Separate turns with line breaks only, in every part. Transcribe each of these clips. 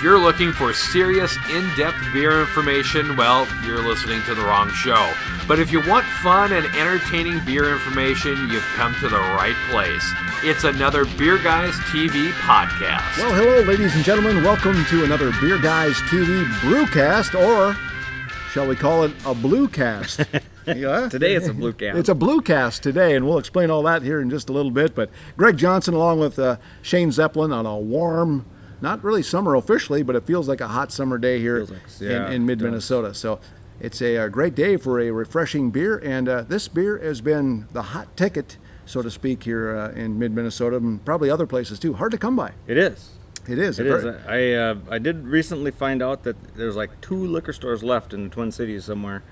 you're looking for serious, in-depth beer information, well, you're listening to the wrong show. But if you want fun and entertaining beer information, you've come to the right place. It's another Beer Guys TV podcast.
Well, hello, ladies and gentlemen. Welcome to another Beer Guys TV BrewCast, or shall we call it a BlueCast?
Yeah. Today it's a BlueCast.
It's a BlueCast today, and we'll explain all that here in just a little bit. But Greg Johnson along with Shane Zeppelin on a warm, not really summer officially, but it feels like a hot summer day here in mid-Minnesota. So it's a great day for a refreshing beer, and this beer has been the hot ticket, so to speak, here in mid-Minnesota and probably other places too. Hard to come by.
It is.
It is.
It is. I did recently find out that there's like 2 liquor stores left in the Twin Cities somewhere,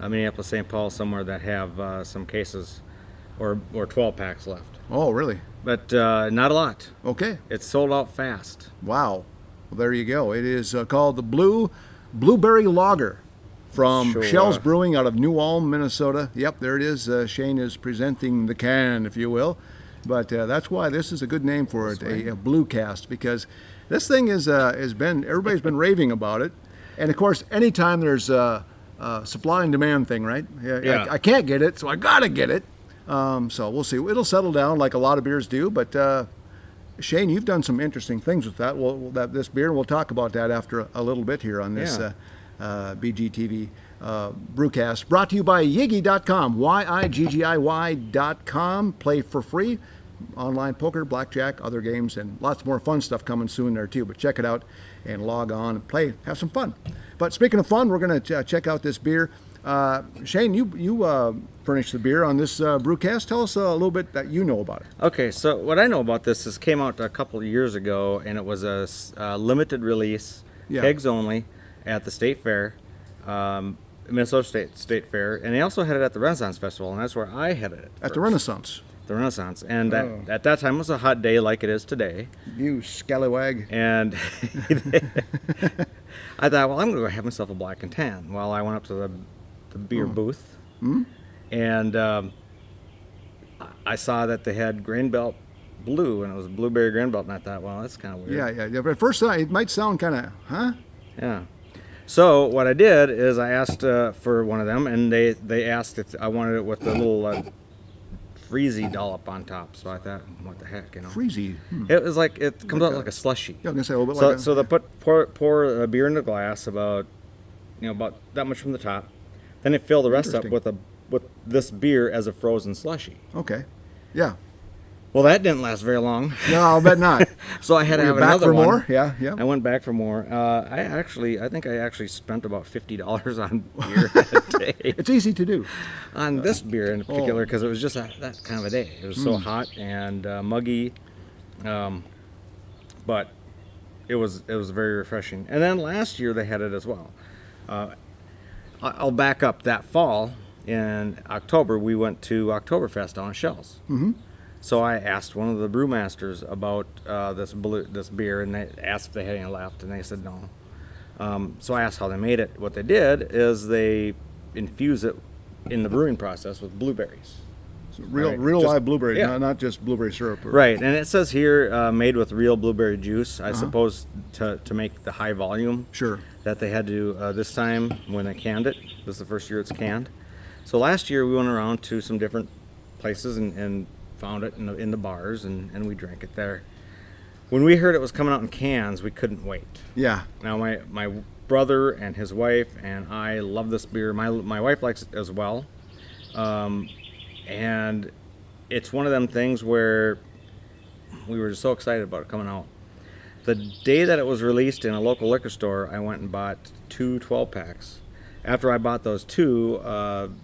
Minneapolis, St. Paul, somewhere that have some cases or 12 packs left.
Oh, really?
But not a lot.
Okay.
It's sold out fast.
Wow. Well, there you go. It is called the Blueberry Lager from Schell's Brewing out of New Ulm, Minnesota. Yep, there it is. Shane is presenting the can, if you will. But that's why this is a good name for it, a BlueCast, because this thing everybody's been raving about it. And of course, anytime there's supply and demand thing, right? Yeah. I can't get it, so I gotta get it. So we'll see. It'll settle down like a lot of beers do. But Shane, you've done some interesting things with that. This beer, we'll talk about that after a little bit here on this BGTV BrewCast. Brought to you by Yiggy.com, YIGGIY.com. Play for free. Online poker, blackjack, other games, and lots more fun stuff coming soon there too. But check it out and log on and play, have some fun. But speaking of fun, we're going to check out this beer. Shane, you furnished the beer on this BrewCast. Tell us a little bit that you know about it.
Okay, so what I know about this is came out a couple of years ago, and it was a limited release, kegs only, at the State Fair, Minnesota State Fair, and they also had it at the Renaissance Festival, and that's where I had it
at the Renaissance.
The Renaissance, and at that time it was a hot day like it is today.
You scallywag.
And I thought, well, I'm going to go have myself a black and tan. Well, I went up to the beer booth, and I saw that they had Grain Belt Blu, and it was blueberry Grain Belt, and I thought, well, that's kind of weird.
Yeah. But at first it might sound kind of, huh?
Yeah. So what I did is I asked for one of them, and they asked if I wanted it with the little freezy dollop on top. So I thought, what the heck, you know?
Freezy.
It was like, it comes out like a slushy.
Yeah, I was gonna say a little bit
so they pour a beer in a glass about that much from the top. Then they fill the rest up with this beer as a frozen slushy.
Okay. Yeah.
Well, that didn't last very long.
No, I'll bet not.
So I had to have another one.
More? Yeah.
I went back for more. I think I actually spent about $50 on beer that day.
It's easy to do.
On this beer in particular, because it was just that kind of a day. It was so hot and muggy, but it was very refreshing. And then last year they had it as well. I'll back up. That fall in October we went to Oktoberfest down at Schell's. Mm-hmm. So I asked one of the brewmasters about this beer, and they asked if they had any left, and they said no. So I asked how they made it. What they did is they infuse it in the brewing process with blueberries.
So real live blueberries, not just blueberry syrup.
Right, and it says here made with real blueberry juice, I suppose to make the high volume that they had to this time when they canned it. This is the first year it's canned. So last year we went around to some different places and found it in the bars, and we drank it there. When we heard it was coming out in cans, we couldn't wait.
Yeah.
Now my brother and his wife and I love this beer. My wife likes it as well, and it's one of them things where we were just so excited about it coming out. The day that it was released in a local liquor store, I went and bought 2 12-packs. After I bought those 2,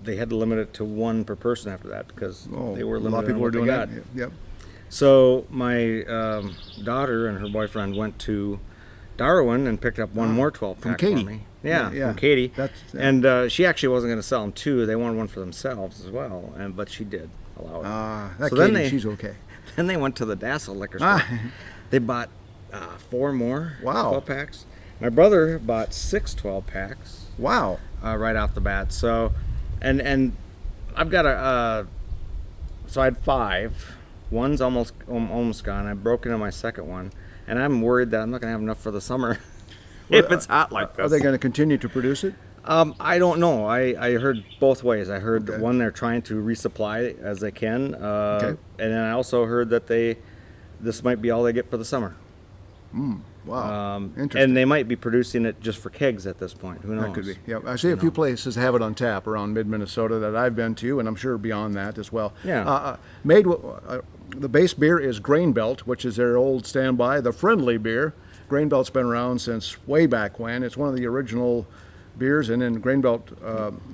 they had to limit it to 1 per person after that because they were limited.
A lot of people were doing that. Yep.
So my daughter and her boyfriend went to Darwin and picked up one more 12-pack for me. Yeah, from Katie. And she actually wasn't going to sell them 2. They wanted one for themselves as well, but she did allow it.
She's okay.
Then they went to the Dassel liquor store. They bought 4 more 12-packs. My brother bought 6 12-packs.
Wow.
Right off the bat. So, and I've got so I had 5. One's almost gone. I broke into my second one, and I'm worried that I'm not going to have enough for the summer. if it's hot like this.
Are they going to continue to produce it?
I don't know. I heard both ways. I heard one, they're trying to resupply as they can, and then I also heard that this might be all they get for the summer.
Wow, interesting.
And they might be producing it just for kegs at this point. Who knows?
That could be. Yeah, I see a few places have it on tap around mid-Minnesota that I've been to, and I'm sure beyond that as well.
Yeah.
The base beer is Grain Belt, which is their old standby, the friendly beer. Grain Belt's been around since way back when. It's one of the original beers, and then Grain Belt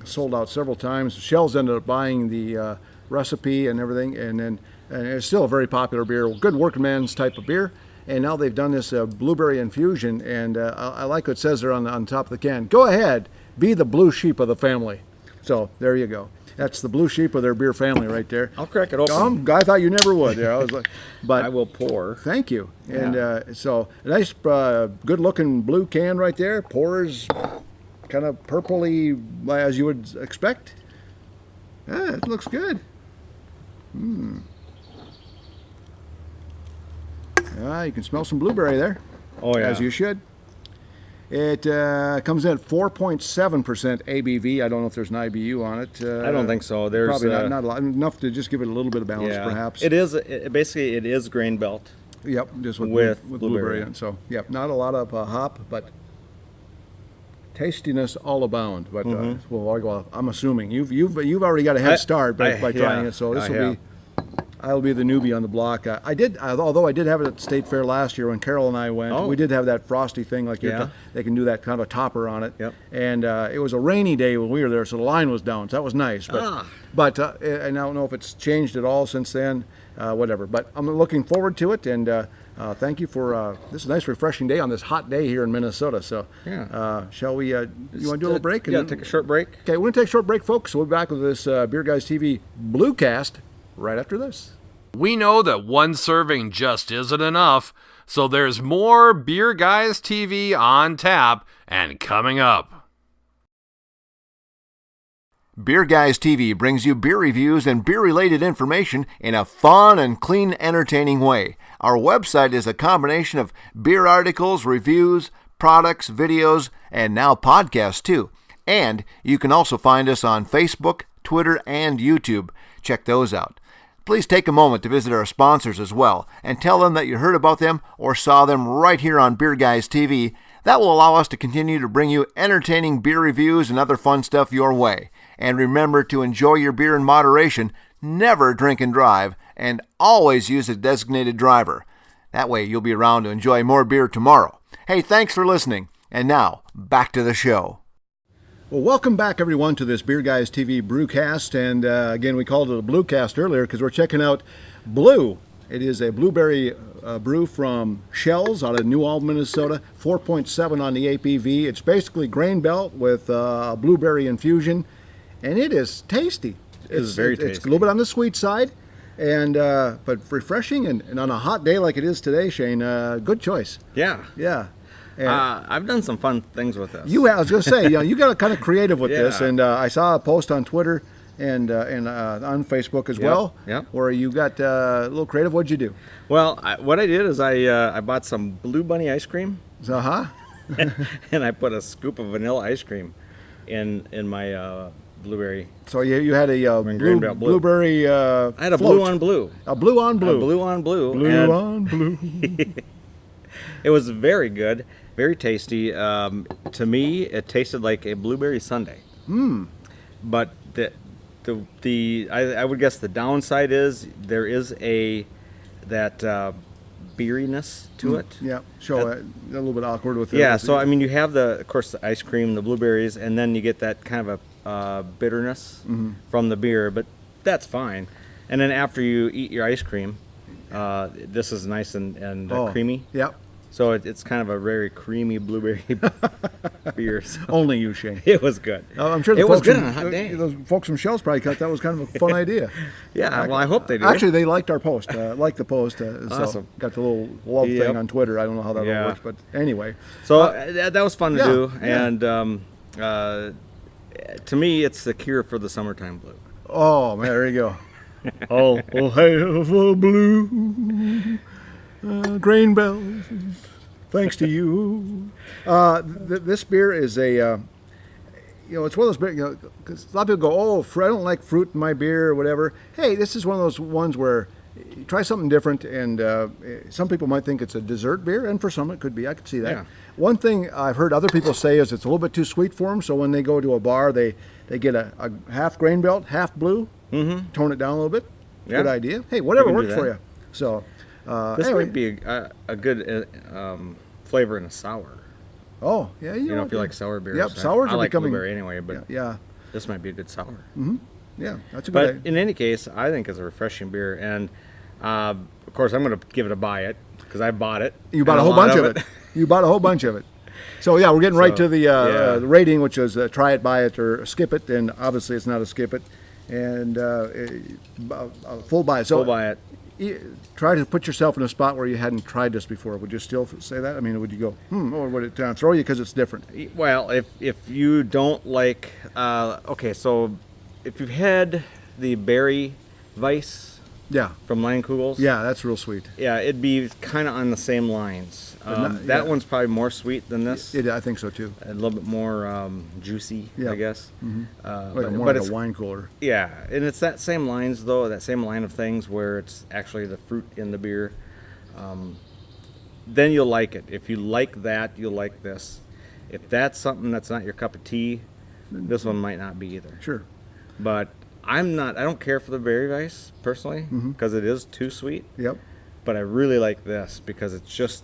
sold out several times. Schell's ended up buying the recipe and everything, and it's still a very popular beer, good working man's type of beer. And now they've done this blueberry infusion, and I like what it says there on top of the can. Go ahead, be the blue sheep of the family. So there you go. That's the blue sheep of their beer family right there.
I'll crack it open.
I thought you never would. Yeah, I was like, but
I will pour.
Thank you. And so a nice, good-looking blue can right there. Pours kind of purpley as you would expect. Yeah, it looks good. You can smell some blueberry there.
Oh, yeah.
As you should. It comes in at 4.7% ABV. I don't know if there's an IBU on it.
I don't think so. There's
probably not a lot. Enough to just give it a little bit of balance, perhaps.
It is. Basically, it is Grain Belt.
Yep, just
with
blueberry. And so, yep, not a lot of hop, but tastiness all abound. But I'm assuming you've already got a head start by trying it. So this I'll be the newbie on the block. Although I did have it at State Fair last year when Carol and I went. We did have that frosty thing, like they can do that kind of a topper on it.
Yep.
And it was a rainy day when we were there, so the line was down. So that was nice. But I don't know if it's changed at all since then. Whatever. But I'm looking forward to it, and thank you for this is a nice, refreshing day on this hot day here in Minnesota. So, shall we? You want to do a little break?
Take a short break.
Okay, we're going to take a short break, folks. So we'll be back with this Beer Guys TV BrewCast right after this.
We know that one serving just isn't enough, so there's more Beer Guys TV on tap and coming up.
Beer Guys TV brings you beer reviews and beer-related information in a fun and clean, entertaining way. Our website is a combination of beer articles, reviews, products, videos, and now podcasts too. And you can also find us on Facebook, Twitter, and YouTube. Check those out. Please take a moment to visit our sponsors as well and tell them that you heard about them or saw them right here on Beer Guys TV. That will allow us to continue to bring you entertaining beer reviews and other fun stuff your way. And remember to enjoy your beer in moderation, never drink and drive, and always use a designated driver. That way you'll be around to enjoy more beer tomorrow. Hey, thanks for listening. And now, back to the show. Well, welcome back, everyone, to this Beer Guys TV BrewCast. And again, we called it a BlueCast earlier because we're checking out Blue. It is a blueberry brew from Schell's out of New Ulm, Minnesota. 4.7 on the ABV. It's basically Grain Belt with a blueberry infusion, and it is tasty.
It's very tasty.
It's a little bit on the sweet side, and but refreshing. And on a hot day like it is today, Shane, good choice.
Yeah.
Yeah.
I've done some fun things with this.
I was going to say, you got kind of creative with this, and I saw a post on Twitter and on Facebook as well, where you got a little creative. What'd you do?
Well, what I did is I bought some Blue Bunny ice cream, and I put a scoop of vanilla ice cream in my blueberry.
So you had a blueberry.
I had a
float.
blue on blue.
A blue on blue.
A blue on blue.
Blue on blue.
It was very good, very tasty. To me, it tasted like a blueberry sundae. But I would guess the downside is there is that beeriness to it.
Yeah, a little bit awkward with it.
Yeah, so I mean, you have of course, the ice cream, the blueberries, and then you get that kind of a bitterness from the beer, but that's fine. And then after you eat your ice cream, this is nice and creamy.
Yep.
So it's kind of a very creamy blueberry beer. So
Only you, Shane.
It was good.
I'm sure
it was good on a hot day.
Those folks from Schell's probably thought that was kind of a fun idea.
Well, I hope they do.
Actually, they liked our post. Liked the post.
Awesome.
So got the little love thing on Twitter. I don't know how that all works, but anyway.
So that was fun to do, and to me, it's the cure for the summertime blue.
Oh man, there you go. I'll have a blue Grain Belt Thanks to you. This beer is a, it's one of those beers, because a lot of people go, oh, I don't like fruit in my beer or whatever. Hey, this is one of those ones where you try something different, and some people might think it's a dessert beer, and for some it could be. I could see that.
Yeah.
One thing I've heard other people say is it's a little bit too sweet for them, so when they go to a bar, they get a half Grain Belt, half Blue, tone it down a little bit.
Yeah.
Good idea. Hey, whatever
You can
works
do
for
that.
you. So
This
anyway.
might be a good flavor in a sour.
Oh, yeah.
If you like sour beers.
Yep, sours
I
are
like
becoming.
blueberry anyway, but
Yeah,
this might be a good sour.
yeah, that's a good
But
idea.
in any case, I think it's a refreshing beer, and of course, I'm going to give it a buy it because I bought it.
You bought
and
a whole
lot
bunch of it. You bought a whole bunch of it. So yeah, we're getting right to the rating, which is try it, buy it, or skip it. And obviously, it's not a skip it, and a full buy it. So
Full buy it.
Try to put yourself in a spot where you hadn't tried this before. Would you still say that? I mean, would you go, or would it throw you because it's different?
Well, if you don't like, so if you've had the berry Weiss
Yeah,
from Langenkugel's,
yeah, that's real sweet.
yeah, it'd be kind of on the same lines.
not-
That
yeah.
one's probably more sweet than this.
I think so too.
A little bit more juicy,
Yeah.
I guess.
Like more like a wine cooler.
Yeah, and it's that same lines though, that same line of things where it's actually the fruit in the beer. Then you'll like it. If you like that, you'll like this. If that's something that's not your cup of tea, this one might not be either.
Sure.
But I don't care for the berry Weiss personally because it is too sweet.
Yep.
But I really like this because it's just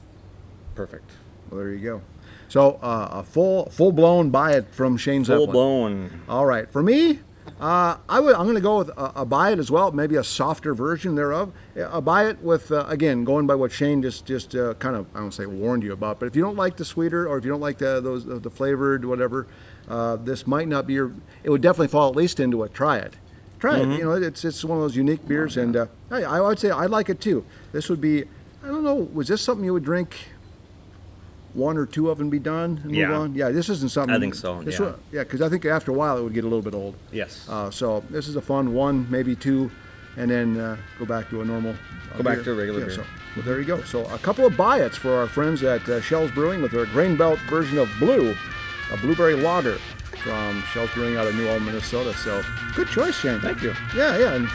perfect.
Well, there you go. So a full blown buy it from Shane Zeppelin.
Full blown.
All right, for me, I'm going to go with a buy it as well, maybe a softer version thereof. A buy it with again going by what Shane just kind of I don't say warned you about, but if you don't like the sweeter or if you don't like the flavored whatever, this might not be your. It would definitely fall at least into a try it. Try it. It's one of those unique beers, and I would say I like it too. This would be. I don't know. Was this something you would drink? One or two of them be done and
Yeah.
move on? Yeah, this isn't something.
I think so, yeah.
Because I think after a while it would get a little bit old.
Yes.
So this is a fun one, maybe two, and then go back to a normal
back
beer.
to a regular
Yeah,
beer.
So, well, there you go. So a couple of buy-its for our friends at Schell's Brewing with their Grain Belt version of Blue, a blueberry lager from Schell's Brewing out of New Ulm, Minnesota. So good choice, Shane.
Thank you.
Yeah, and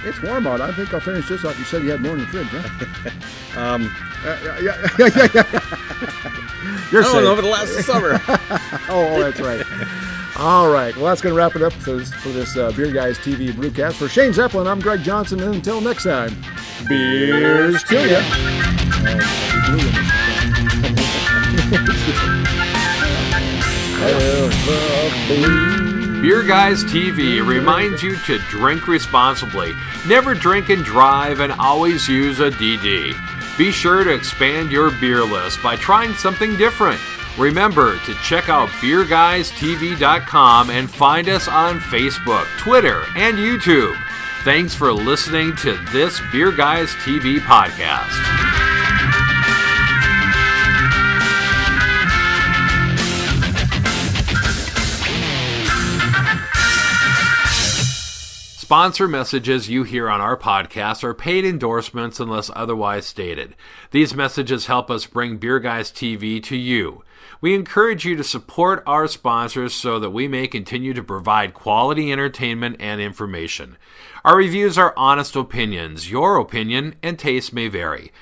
it's warm out. I think I'll finish this off. You said you had more in the fridge, huh? Yeah. You're
I don't
safe.
know if it'll last the summer.
Oh, that's right. All right. Well, that's going to wrap it up for this Beer Guys TV BrewCast. For Shane Zeppelin, I'm Greg Johnson. And until next time, beers to ya.
Beer Guys TV reminds you to drink responsibly, never drink and drive, and always use a DD. Be sure to expand your beer list by trying something different. Remember to check out BeerGuysTV.com and find us on Facebook, Twitter, and YouTube. Thanks for listening to this Beer Guys TV podcast. Sponsor messages you hear on our podcast are paid endorsements unless otherwise stated. These messages help us bring Beer Guys TV to you. We encourage you to support our sponsors so that we may continue to provide quality entertainment and information. Our reviews are honest opinions. Your opinion and taste may vary.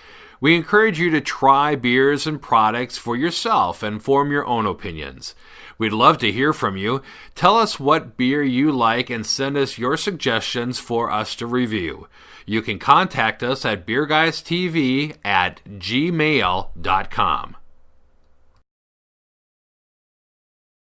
We encourage you to try beers and products for yourself and form your own opinions. We'd love to hear from you. Tell us what beer you like and send us your suggestions for us to review. You can contact us at BeerGuysTV@gmail.com.